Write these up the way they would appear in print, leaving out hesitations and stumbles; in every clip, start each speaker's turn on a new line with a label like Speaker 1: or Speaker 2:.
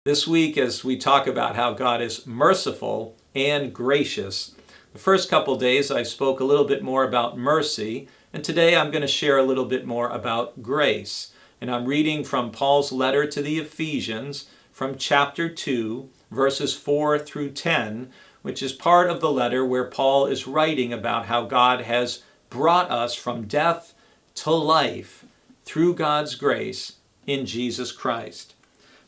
Speaker 1: This week, as we talk about how God is merciful and gracious, the first couple days I spoke a little bit more about mercy, and today I'm going to share a little bit more about grace. And I'm reading from Paul's letter to the Ephesians from chapter 2, verses 4 through 10, which is part of the letter where Paul is writing about how God has brought us from death to life through God's grace in Jesus Christ.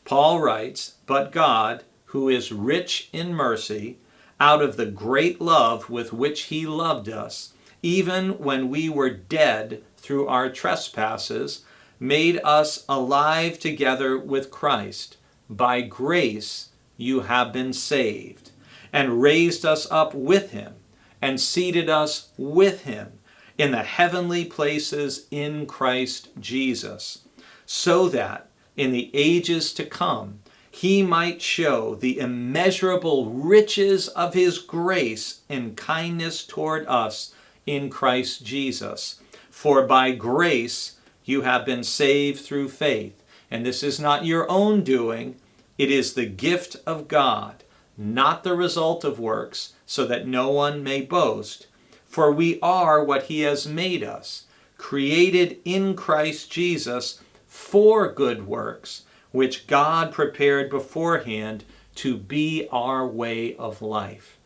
Speaker 1: Paul writes, "But God, who is rich in mercy, out of the great love with which he loved us, even when we were dead through our trespasses, made us alive together with Christ. By grace you have been saved, and raised us up with him, and seated us with him in the heavenly places in Christ Jesus, so that in the ages to come he might show the immeasurable riches of his grace and kindness toward us in Christ Jesus. For by grace you have been saved through faith, and this is not your own doing, it is the gift of God, not the result of works, so that no one may boast. For we are what he has made us, created in Christ Jesus for good works, which God prepared beforehand to be our way of life."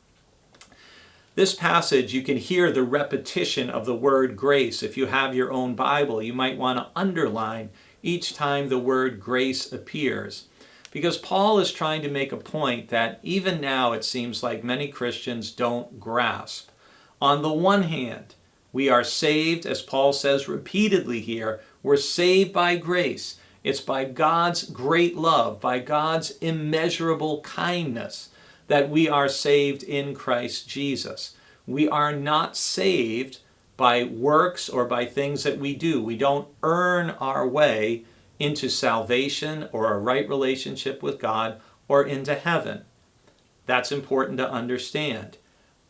Speaker 1: This passage, you can hear the repetition of the word grace. If you have your own Bible, you might want to underline each time the word grace appears, because Paul is trying to make a point that even now it seems like many Christians don't grasp. On the one hand, we are saved, as Paul says repeatedly here, we're saved by grace. It's by God's great love, by God's immeasurable kindness, that we are saved in Christ Jesus. We are not saved by works or by things that we do. We don't earn our way into salvation or a right relationship with God or into heaven. That's important to understand.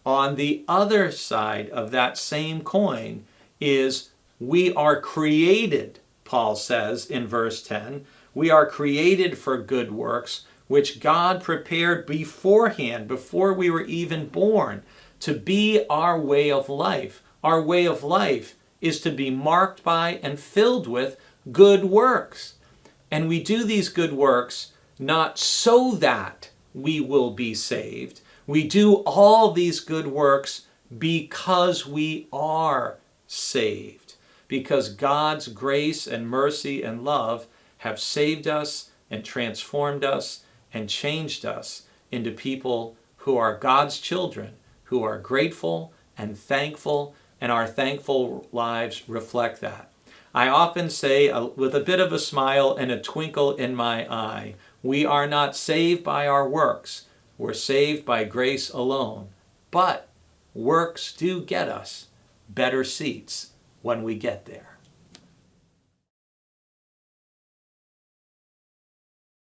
Speaker 1: On the other side of that same coin is we are created, Paul says in verse 10, we are created for good works, which God prepared beforehand, before we were even born, to be our way of life. Our way of life is to be marked by and filled with good works. And we do these good works not so that we will be saved. We do all these good works because we are saved, because God's grace and mercy and love have saved us and transformed us and changed us into people who are God's children, who are grateful and thankful, and our thankful lives reflect that. I often say, with a bit of a smile and a twinkle in my eye, we are not saved by our works. We're saved by grace alone. But works do get us better seats when we get there.